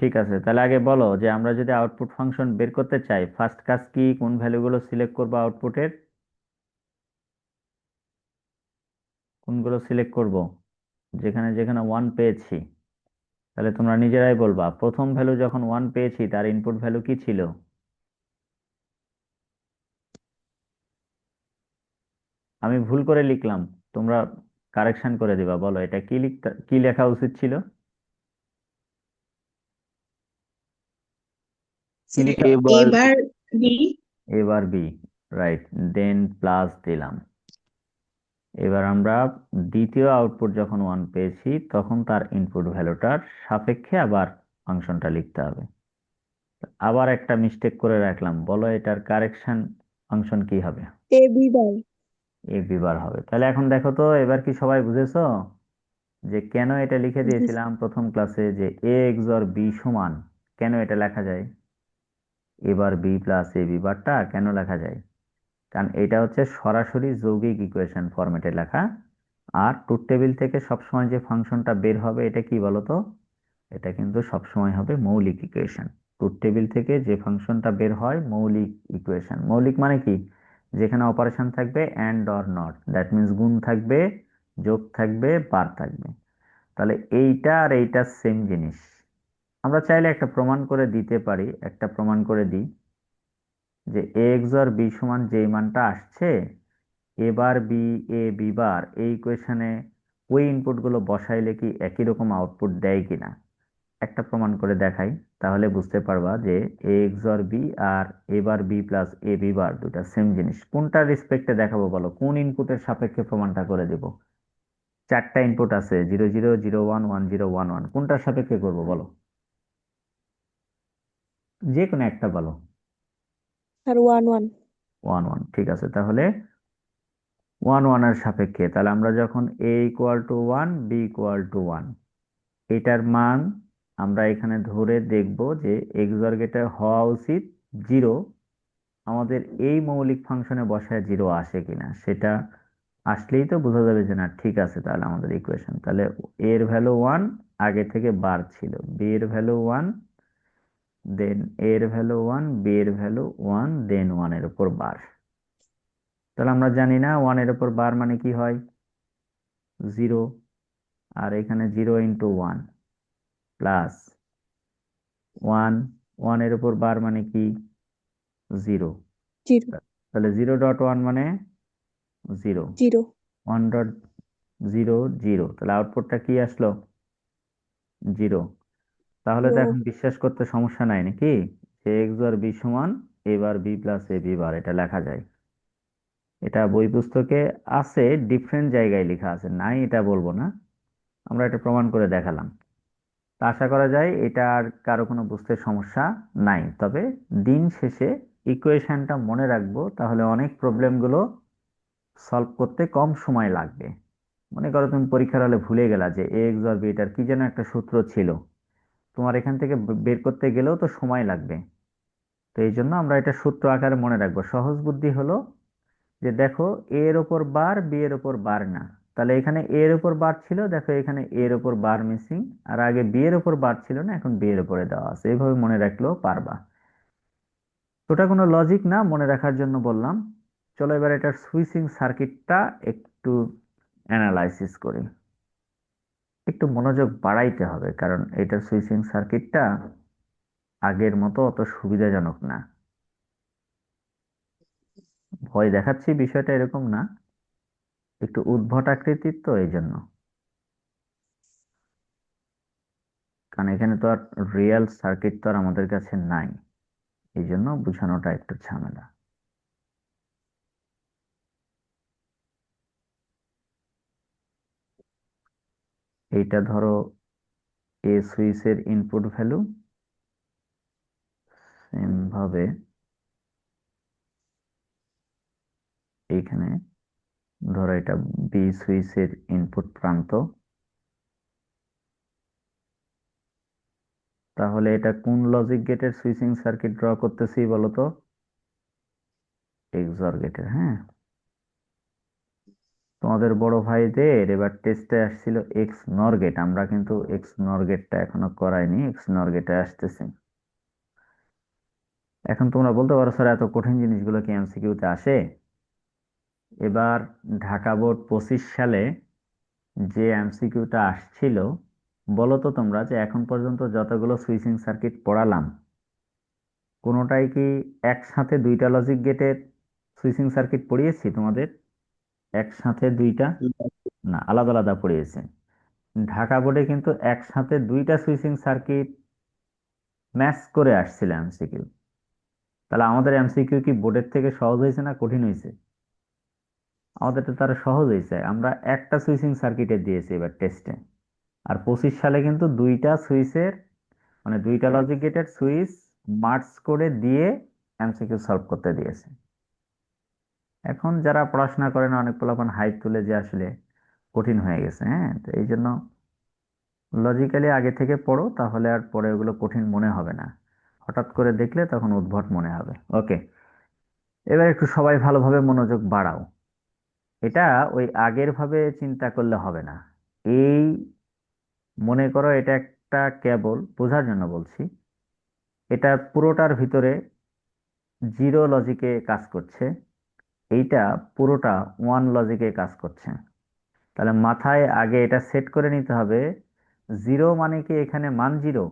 ঠিক আছে, তাহলে আগে বলো যে আমরা যদি আউটপুট ফাংশন বের করতে চাই, ফার্স্ট কাজ কি, কোন ভ্যালুগুলো সিলেক্ট করবো আউটপুটের, কোনগুলো সিলেক্ট করব যেখানে যেখানে ওয়ান পেয়েছি। তাহলে তোমরা নিজেরাই বলবা, প্রথম ভ্যালু যখন ওয়ান পেয়েছি তার ইনপুট ভ্যালু কি ছিল? আমি ভুল করে লিখলাম, তোমরা কারেকশন করে দিবা, বলো এটা কি লিখতে, কি লেখা উচিত ছিল, কি লিখা? এবার এবার বি। এবার বি, রাইট। দেন প্লাস দিলাম। এবার আমরা দ্বিতীয় আউটপুট যখন ওয়ান পেয়েছি তখন তার ইনপুট ভ্যালুটার সাপেক্ষে আবার ফাংশনটা লিখতে হবে। আবার একটা মিস্টেক করে রাখলাম, বলো এটার কারেকশন ফাংশন কি হবে? A B bar. A Bieber হবে। তাহলে এখন দেখো তো, এবার কি সবাই বুঝেছো যে কেন এটা লিখে দিয়েছিলাম প্রথম ক্লাসে যে এ এক্সর বি সমান, কেন এটা লেখা যায়, এবার বি প্লাস এ বি বারটা কেন লেখা যায়? কারণ এটা হচ্ছে সরাসরি যৌগিক ইকুয়েশন ফরম্যাটে লেখা। আর ট্রুথ টেবিল থেকে সবসময় যে ফাংশনটা বের হবে এটা কি বলতো, এটা কিন্তু সবসময় হবে মৌলিক ইকুয়েশন। ট্রুথ টেবিল থেকে যে ফাংশনটা বের হয় মৌলিক ইকুয়েশন। মৌলিক মানে কি? যেখানে অপারেশন থাকবে and or not, that means গুণ থাকবে, যোগ থাকবে, বার থাকবে। তাহলে এইটা আর এইটা সেম জিনিস। আমরা চাইলে একটা প্রমাণ করে দিতে পারি, একটা প্রমাণ করে দিই যে এ এক্স বি সমান যেই মানটা আসছে, এবার বি, এ বি বার এই ইকুয়েশনে ওই ইনপুট গুলো বসাইলে কি একই রকম আউটপুট দেয় কিনা, একটা প্রমাণ করে দেখাই। তাহলে বুঝতে পারবা যে এ এক্সর বি আর এবার বি প্লাস এ বি বার দুটা সেম জিনিস। কোনটার রেসপেক্টে দেখাবো বলো, কোন ইনপুটের সাপেক্ষে প্রমাণটা করে দেব? চারটা ইনপুট আছে, 00, 01, 10, 11, কোনটার সাপেক্ষে করব বলো? যে কোনো একটা বলো। আর ওয়ান ওয়ান। ওয়ান ওয়ান, ঠিক আছে। তাহলে ওয়ান ওয়ানের সাপেক্ষে, তাহলে আমরা যখন A equal to one, B equal to one, এটার মান আমরা এখানে ধরে দেখব যে এক্সর গেটে হওয়া উচিত জিরো। আমাদের এই মৌলিক ফাংশনে বসায় জিরো আসে কিনা সেটা আসলেই তো বোঝা যাবে যে না ঠিক আছে, তাহলে আমাদের ইকুয়েশন, তাহলে এর ভ্যালু ওয়ান, আগে থেকে বার ছিল, বি এর ভ্যালু ওয়ান, দেন এর ভ্যালু ওয়ান, বি এর ভ্যালু ওয়ান, দেন ওয়ান এর উপর বার। তাহলে আমরা জানি না ওয়ান এর উপর বার মানে কি হয়, জিরো। আর এখানে 0 × 1 প্লাস ওয়ান, ওয়ান এর উপর বার মানে কি, জিরো। জিরো। তাহলে 0.1 মানে জিরো, জিরো। 1.0 জিরো, তাহলে আউটপুটটা কি আসলো, জিরো। তাহলে তো জিরো। এখন বিশ্বাস করতে সমস্যা নাই নাকি, যে এক্স বার বি সমান এবার বি প্লাস এ বি বার, এটা লেখা যায়। এটা বই পুস্তকে আছে, ডিফারেন্ট জায়গায় লেখা আছে, নাই এটা বলবো না, আমরা এটা প্রমাণ করে দেখালাম। তা আশা করা যায় এটা আর কারো কোনো বুঝতে সমস্যা নাই। তবে দিন শেষে ইকুয়েশনটা মনে রাখবো, তাহলে অনেক প্রবলেমগুলো সলভ করতে কম সময় লাগবে। মনে করো তুমি পরীক্ষার হলে ভুলে গেলা যে এ এক্স আর বি এটার কি যেন একটা সূত্র ছিল, তোমার এখান থেকে বের করতে গেলেও তো সময় লাগবে। তো এই জন্য আমরা এটা সূত্র আকারে মনে রাখবো। সহজ বুদ্ধি হলো যে দেখো, এ এর ওপর বার, বি এর ওপর বার না, তাহলে এখানে এ এর ওপর বার ছিল, দেখো এখানে এ এর ওপর বার মিসিং। আর আগে বি এর ওপর বার ছিল না, এখন বি এর উপরে দেওয়া আছে, এইভাবে মনে রাখলেও পারবা। তো ওটা কোনো লজিক না, মনে রাখার জন্য বললাম। চলো এবার এটার সুইচিং সার্কিটটা একটু অ্যানালাইসিস করি। একটু মনোযোগ বাড়াইতে হবে, কারণ এটার সুইচিং সার্কিটটা আগের মতো অত সুবিধাজনক না। ভয় দেখাচ্ছি বিষয়টা এরকম না, একটু উদ্ভট আকৃতির তো এই জন্য। কারণ এখানে তো আর রিয়েল সার্কিট তো আর আমাদের কাছে নাই, এই জন্য বোঝানোটা একটু ঝামেলা। এইটা ধরো এ সুইচের ইনপুট ভ্যালু, সেম ভাবে এইখানে ধরো এটা বি সুইচের ইনপুট প্রান্ত। তাহলে এটা কোন লজিক গেটের সুইচিং সার্কিট ড্র করতেছি বলো তো? এক্সঅর গেটের, হ্যাঁ। তোমাদের বড় ভাইদের এবার টেস্টে আসছিল এক্স নর গেট, আমরা কিন্তু এক্স নর গেটটা এখনো করাইনি, এক্স নর গেটে আসতেছি। এখন তোমরা বলতে পারো স্যার এত কঠিন জিনিসগুলো কি এমসিকিউতে আসে? এবার ঢাকা বোর্ড 25 সালে যে এমসিকিউটা আসছিল, বলো তো তোমরা যে এখন পর্যন্ত যতগুলো সুইচিং সার্কিট পড়ালাম কোনোটাই কি একসাথে দুইটা লজিক গেটের সুইচিং সার্কিট পড়িয়েছি তোমাদের? একসাথে দুইটা? না, আলাদা আলাদা পড়িয়েছি। ঢাকা বোর্ডে কিন্তু একসাথে দুইটা সুইচিং সার্কিট ম্যাচ করে আসছিল এমসিকিউ। তাহলে আমাদের এমসিকিউ কি বোর্ডের থেকে সহজ হয়েছে না কঠিন হয়েছে? আমাদের তো তারা সহজ হয়েছে, আমরা একটা সুইচিং সার্কিটে দিয়েছি এবার টেস্টে। আর 25 সালে কিন্তু দুইটা সুইচের মানে দুইটা লজিক গেটের সুইচ মার্জ করে দিয়ে এমসিকিউ সলভ করতে দিয়েছে। এখন যারা পড়াশোনা করে না, অনেক পোলাপান হাইপ তুলে যে আসলে কঠিন হয়ে গেছে। হ্যাঁ, তো এই জন্য লজিক্যালি আগে থেকে পড়ো, তাহলে আর পরে ওগুলো কঠিন মনে হবে না। হঠাৎ করে দেখলে তখন উদ্ভট মনে হবে। ওকে, এবার একটু সবাই ভালোভাবে মনোযোগ বাড়াও। এটা ওই আগের ভাবে চিন্তা করলে হবে না। এই মনে করো এটা একটা কেবল, বোঝার জন্য বলছি, এটা পুরোটার ভিতরে জিরো লজিকে কাজ করছে, এইটা পুরোটা ওয়ান লজিকে কাজ করছে। তাহলে মাথায় আগে এটা সেট করে নিতে হবে, জিরো মানে কি এখানে মান জিরো?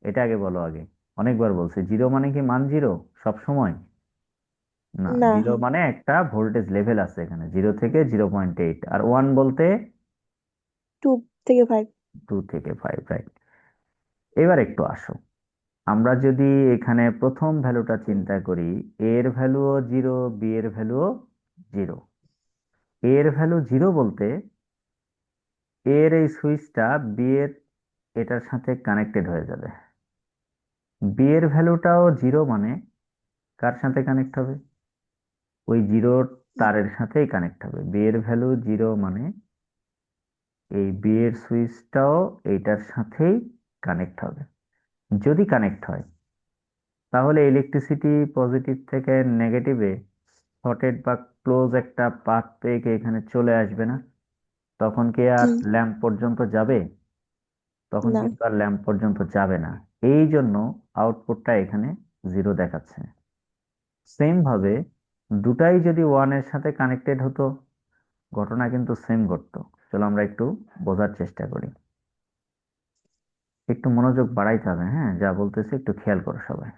এটা আগে বলো আগে। অনেকবার বলছি, জিরো মানে কি মান জিরো সব সময়? না, না, জিরো মানে একটা ভোল্টেজ লেভেল আছে এখানে, 0 থেকে 0.8, আর ওয়ান বলতে 2 থেকে 5। 2 থেকে 5, রাইট। এবার একটু আসো, আমরা যদি এখানে প্রথম ভ্যালুটা চিন্তা করি, এর ভ্যালুও জিরো, বি এর ভ্যালুও জিরো। এর ভ্যালু জিরো বলতে এর এই সুইচটা বি এর এটার সাথে কানেক্টেড হয়ে যাবে। বি এর ভ্যালুটাও জিরো মানে কার সাথে কানেক্ট হবে? ওই জিরোর তারের সাথেই কানেক্ট হবে। বি এর ভ্যালু জিরো মানে এই বি এর সুইচটাও এইটার সাথেই কানেক্ট হবে। যদি কানেক্ট হয় তাহলে ইলেকট্রিসিটি পজিটিভ থেকে নেগেটিভে শর্টেড বা ক্লোজ একটা পাথ পেয়ে কি এখানে চলে আসবে না? তখন কি আর হুম, ল্যাম্প পর্যন্ত যাবে? তখন না, কিন্তু আর ল্যাম্প পর্যন্ত যাবে না। এই জন্য আউটপুটটা এখানে জিরো দেখাচ্ছে। সেম ভাবে দুটাই যদি ওয়ানের সাথে কানেক্টেড হতো, ঘটনা কিন্তু সেম ঘটতো। চলো আমরা একটু বোঝার চেষ্টা করি। একটু মনোযোগ বাড়াইতে হবে, হ্যাঁ, যা বলতেছি একটু খেয়াল করো সবাই।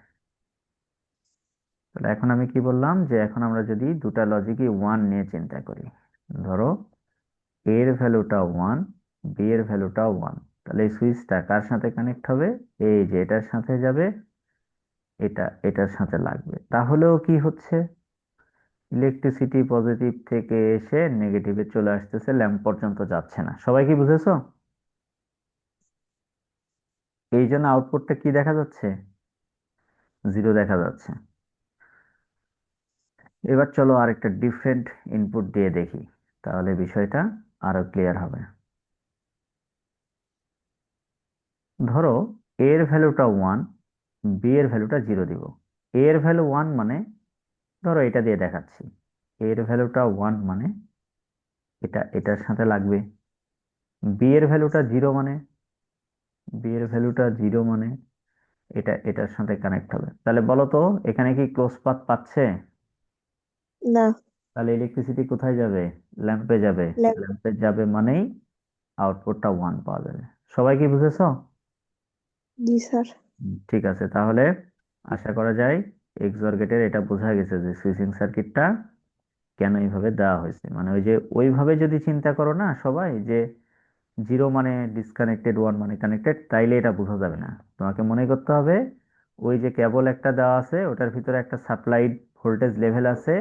তাহলে এখন আমি কি বললাম, যে এখন আমরা যদি দুটা লজিকই ওয়ান নিয়ে চিন্তা করি, ধরো এর ভ্যালুটা ওয়ান, বি এর ভ্যালুটা ওয়ান, তাহলে এই সুইচটা কার সাথে কানেক্ট হবে? এই যে এটার সাথে যাবে, এটা এটার সাথে লাগবে। তাহলেও কি হচ্ছে, ইলেকট্রিসিটি পজিটিভ থেকে এসে নেগেটিভে চলে আসতেছে, ল্যাম্প পর্যন্ত যাচ্ছে না। সবাই কি বুঝেছো? এই জন্য আউটপুটটা কি দেখা যাচ্ছে? জিরো দেখা যাচ্ছে। এবার চলো আরেকটা ডিফারেন্ট ইনপুট দিয়ে দেখি, তাহলে বিষয়টা আরো ক্লিয়ার হবে। ধরো এর ভ্যালুটা ওয়ান, বি এর ভ্যালুটা জিরো দিব। এর ভ্যালু ওয়ান মানে, ধরো এটা দিয়ে দেখাচ্ছি, এর ভ্যালুটা ওয়ান মানে এটা এটার সাথে লাগবে। বি এর ভ্যালুটা জিরো মানে, বি এর ভ্যালুটা জিরো মানে এটা এটার সাথে কানেক্ট হবে। তাহলে বলো তো এখানে কি ক্লোজ পাথ পাচ্ছে? না, তাহলে ইলেকট্রিসিটি কোথায় যাবে? ল্যাম্পে যাবে। ল্যাম্প। ল্যাম্পে যাবে মানেই আউটপুটটা ওয়ান পাওয়া যাবে। সবাই কি বুঝেছো? জি স্যার। ঠিক আছে, তাহলে আশা করা যায় এক্সঅর গেটের এটা বোঝা গেছে যে সুইচিং সার্কিটটা কেন এইভাবে দেওয়া হয়েছে। মানে ওই যে ওইভাবে যদি চিন্তা করো না সবাই, যে জিরো মানে ডিসকানেক্টেড, ওয়ান মানে কানেক্টেড, তাইলে এটা বোঝা যাবে না। তোমাকে মনে করতে হবে ওই যে কেবল একটা দেওয়া আছে, ওটার ভিতরে একটা সাপ্লাইড ভোল্টেজ লেভেল আছে,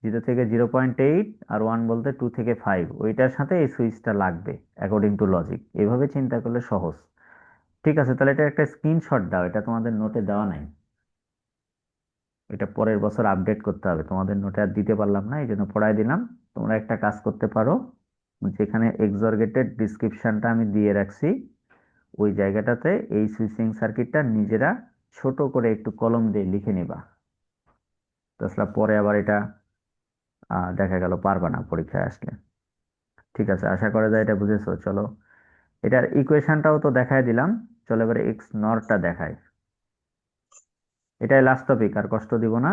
0 থেকে 0.8, আর ওয়ান বলতে 2 থেকে 5, ওইটার সাথে এই সুইচটা লাগবে অ্যাকর্ডিং টু লজিক। এইভাবে চিন্তা করলে সহজ। ঠিক আছে, তাহলে এটা একটা স্ক্রিনশট দাও, এটা তোমাদের নোটে দেওয়া নাই। এটা পরের বছর আপডেট করতে হবে, তোমাদের নোটে আর দিতে পারলাম না, এই জন্য পড়ায় দিলাম। তোমরা একটা কাজ করতে পারো, যেখানে এক্সঅর্গেটেড ডিসক্রিপশনটা আমি দিয়ে রাখছি ওই জায়গাটাতে এই সুইচিং সার্কিটটা নিজেরা ছোট করে একটু কলম দিয়ে লিখে নিবা। তাছাড়া পরে আবার এটা দেখা গেল পারবা না পরীক্ষায় আসলে। ঠিক আছে, আশা করা যায় এটা বুঝেছো। চলো, এটার ইকুয়েশনটাও তো দেখাই দিলাম। চলো এবারে এক্স নরটা দেখাই। এটাই লাস্ট টপিক, আর কষ্ট দিব না।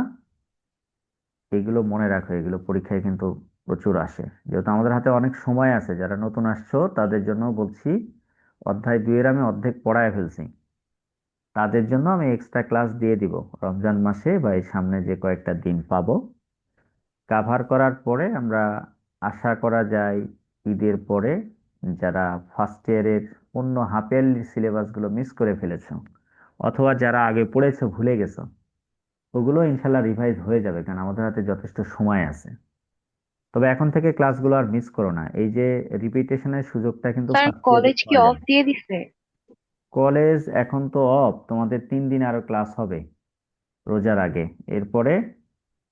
এগুলো মনে রাখো, এগুলো পরীক্ষায় কিন্তু প্রচুর আসে। যেহেতু আমাদের হাতে অনেক সময় আছে, যারা নতুন আসছো তাদের জন্য বলছি, অধ্যায় 2 এর আমি অর্ধেক পড়ায় ফেলছি। তাদের জন্য আমি এক্সট্রা ক্লাস দিয়ে দিব রমজান মাসে, বা এই সামনে যে কয়েকটা দিন পাবো। কাভার করার পরে আমরা আশা করা যায় ঈদের পরে, যারা ফার্স্ট ইয়ারের অন্য হাফ ইয়ারলি সিলেবাসগুলো মিস করে ফেলেছো, অথবা যারা আগে পড়েছো ভুলে গেছো, ওগুলো ইনশাল্লাহ রিভাইজ হয়ে যাবে, কারণ আমাদের হাতে যথেষ্ট সময় আছে। তবে এখন থেকে ক্লাসগুলো আর মিস করো না। এই যে রিপিটেশনের সুযোগটা কিন্তু স্যার ফার্স্ট ইয়ারে কলেজ কি পাওয়া অফ যাবে। দিয়ে দিছে? কলেজ এখন তো অফ, তোমাদের 3 দিন আরো ক্লাস হবে রোজার আগে। এরপরে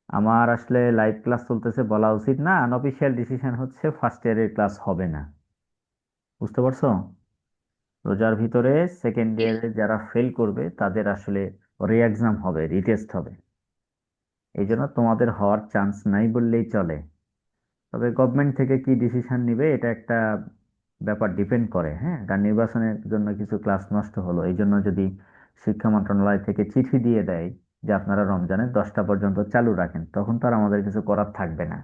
আমার আসলে লাইভ ক্লাস চলতেছে বলা উচিত না, আনঅফিসিয়াল ডিসিশন হচ্ছে ফার্স্ট ইয়ারের ক্লাস হবে না। বুঝতে পারছো? রোজার ভিতরে সেকেন্ড ইয়ারে যারা ফেল করবে তাদের আসলে রি এক্সাম হবে, রিটেস্ট হবে। এই জন্য তোমাদের হওয়ার চান্স নাই বললেই চলে। তবে গভর্নমেন্ট থেকে কি ডিসিশন নিবে এটা একটা ব্যাপার ডিপেন্ড করে, হ্যাঁ। কারণ নির্বাচনের জন্য কিছু ক্লাস নষ্ট হলো, এই জন্য যদি শিক্ষা মন্ত্রণালয় থেকে চিঠি দিয়ে দেয় যে আপনারা রমজানের 10টা পর্যন্ত চালু রাখেন, তখন তো আর আমাদের কিছু করার থাকবে না।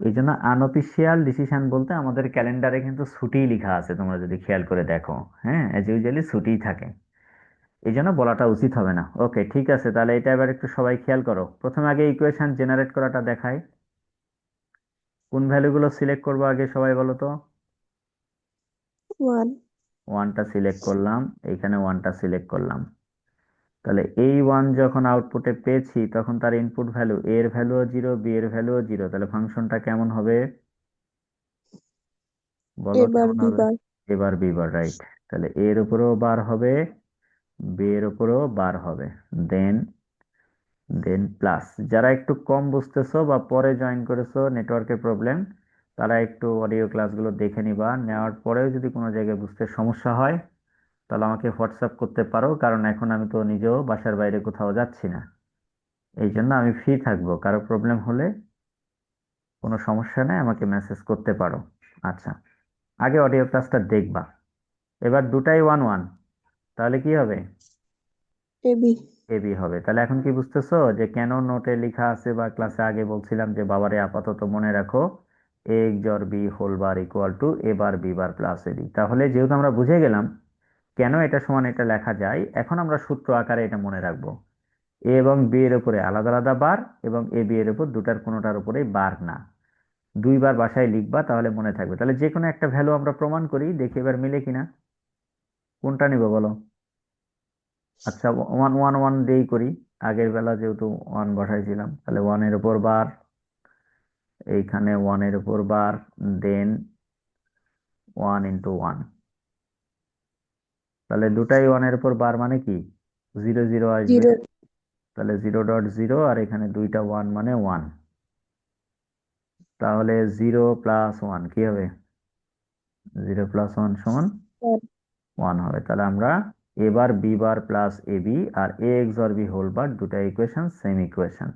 এই জন্য আনঅফিসিয়াল ডিসিশন বলতে আমাদের ক্যালেন্ডারে কিন্তু ছুটি লেখা আছে, তোমরা যদি খেয়াল করে দেখো। হ্যাঁ, অ্যাজ ইউজুয়ালি ছুটিই থাকে। এই জন্য বলাটা উচিত হবে না। ওকে, ঠিক আছে, তাহলে এটা এবার একটু সবাই খেয়াল করো। প্রথমে আগে ইকুয়েশন জেনারেট করাটা দেখাই। কোন ভ্যালুগুলো সিলেক্ট করবো আগে সবাই বলো তো। 1, ওয়ানটা সিলেক্ট করলাম, এইখানে ওয়ানটা সিলেক্ট করলাম। তাহলে এই ওয়ান যখন আউটপুটে পেয়েছি, তখন তার ইনপুট ভ্যালু, এ এর ভ্যালুও জিরো, বি এর ভ্যালুও জিরো, তাহলে ফাংশনটা কেমন হবে বলো, এবার কেমন হবে? বিবার। এবার বি বার, রাইট। তাহলে এর উপরেও বার হবে, বি এর উপরেও বার হবে। দেন দেন প্লাস। যারা একটু কম বুঝতেছো বা পরে জয়েন করেছো, নেটওয়ার্কের প্রবলেম, তারা একটু অডিও ক্লাসগুলো দেখে নিবা। নেওয়ার পরেও যদি কোনো জায়গায় বুঝতে সমস্যা হয়, তাহলে আমাকে হোয়াটসঅ্যাপ করতে পারো, কারণ এখন আমি তো নিজেও বাসার বাইরে কোথাও যাচ্ছি না। এই জন্য আমি ফ্রি থাকবো, কারো প্রবলেম হলে কোনো সমস্যা নেই, আমাকে মেসেজ করতে পারো। আচ্ছা, আগে অডিও ক্লাসটা দেখবা। এবার দুটাই ওয়ান ওয়ান, তাহলে কি হবে? এবি। এবি হবে। তাহলে এখন কি বুঝতেছো যে কেন নোটে লেখা আছে, বা ক্লাসে আগে বলছিলাম যে বাবারে আপাতত মনে রাখো এ জর B whole bar equal to A bar B bar plus AB. তাহলে যেহেতু আমরা বুঝে গেলাম কেন এটা সমান এটা লেখা যায়, এখন আমরা সূত্র আকারে এটা মনে রাখবো। এ এবং বি এর উপরে আলাদা আলাদা বার, এবং এ বি এর উপর দুটার কোনোটার উপরেই বার না। 2বার বাসায় লিখবা, তাহলে মনে থাকবে। তাহলে যে কোনো একটা ভ্যালু আমরা প্রমাণ করি, দেখি এবার মিলে কিনা। কোনটা নিব বলো? আচ্ছা, ওয়ান ওয়ান ওয়ান দিয়েই করি। আগের বেলা যেহেতু ওয়ান বসাইছিলাম, তাহলে ওয়ানের উপর বার, এইখানে ওয়ানের উপর বার, দেন ওয়ান ইন্টু ওয়ান। তাহলে দুটাই ওয়ানের উপর বার মানে কি? জিরো জিরো আসবে। 0। তাহলে 0.0, আর এখানে দুইটা ওয়ান মানে ওয়ান। তাহলে 0+1 কি হবে? 0+1 সমান 1। ওয়ান হবে। তাহলে আমরা এবার B bar plus A B আর A X or B whole bar, দুটা ইকুয়েশন সেম ইকুয়েশন।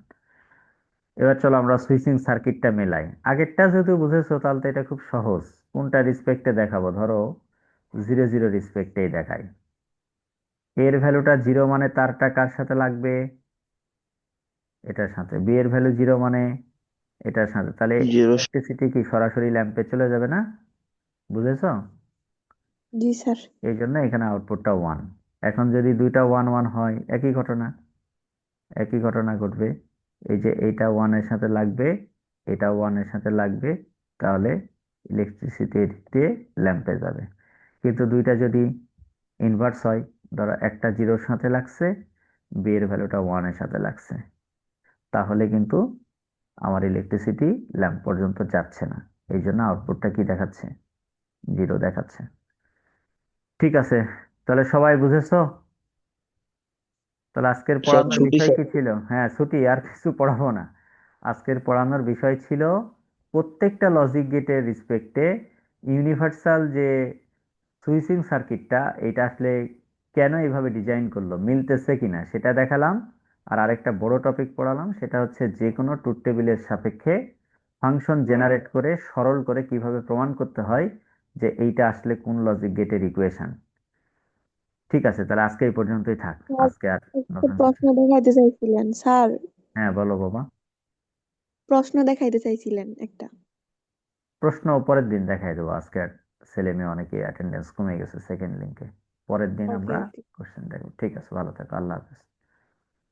এবার চলো আমরা সুইচিং সার্কিটটা মেলাই। আগেরটা যেহেতু বুঝেছো, তাহলে তো এটা খুব সহজ। কোনটা রিসপেক্টে দেখাবো? ধরো জিরো জিরো রিসপেক্টেই দেখাই। এর ভ্যালুটা জিরো মানে তারটা কার সাথে লাগবে? এটার সাথে। বি এর ভ্যালু জিরো মানে এটার সাথে। তাহলে জিরো। ইলেকট্রিসিটি কি সরাসরি ল্যাম্পে চলে যাবে না? বুঝেছো? জি স্যার। এই জন্য এখানে আউটপুটটা ওয়ান। এখন যদি দুইটা ওয়ান ওয়ান হয়, একই ঘটনা, একই ঘটনা ঘটবে। এই যে এইটা ওয়ানের সাথে লাগবে, এটা ওয়ানের সাথে লাগবে, তাহলে ইলেকট্রিসিটি দিয়ে ল্যাম্পে যাবে। কিন্তু দুইটা যদি ইনভার্স হয়, ধরো একটা জিরোর সাথে লাগছে, বি এর ভ্যালুটা ওয়ানের সাথে লাগছে, তাহলে কিন্তু আমার ইলেকট্রিসিটি ল্যাম্প পর্যন্ত যাচ্ছে না। এই জন্য আউটপুটটা কি দেখাচ্ছে? জিরো দেখাচ্ছে। ঠিক আছে, তাহলে সবাই বুঝেছো? তাহলে আজকের স্যার পড়ানোর ছুটি বিষয় স্যার। কি ছিল? হ্যাঁ, ছুটি, আর কিছু পড়াবো না। আজকের পড়ানোর বিষয় ছিল প্রত্যেকটা লজিক গেটের রিসপেক্টে ইউনিভার্সাল যে সুইচিং সার্কিটটা, এটা আসলে কেন এইভাবে ডিজাইন করলো, মিলতেছে কিনা সেটা দেখালাম। আর আরেকটা বড় টপিক পড়ালাম, সেটা হচ্ছে যে কোনো ট্রুথ টেবিলের সাপেক্ষে ফাংশন জেনারেট করে সরল করে কিভাবে প্রমাণ করতে হয় যে এইটা আসলে কোন লজিক গেটের ইকুয়েশন। ঠিক আছে, তাহলে আজকে এই পর্যন্তই থাক। স্যার, আজকে আর একটা নতুন কিছু। প্রশ্ন দেখাইতে চাইছিলেন স্যার। হ্যাঁ বলো বাবা। প্রশ্ন দেখাইতে চাইছিলেন একটা। প্রশ্ন পরের দিন দেখাই দেবো, আজকে আর ছেলে মেয়ে অনেকে অ্যাটেন্ডেন্স কমে গেছে সেকেন্ড লিঙ্কে। পরের দিন ওকে আমরা ওকে। কোশ্চেন দেখবো। ঠিক আছে, ভালো থাকো, আল্লাহ হাফেজ।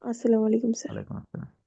আসসালামু আলাইকুম স্যার। ওয়ালাইকুম আসসালাম।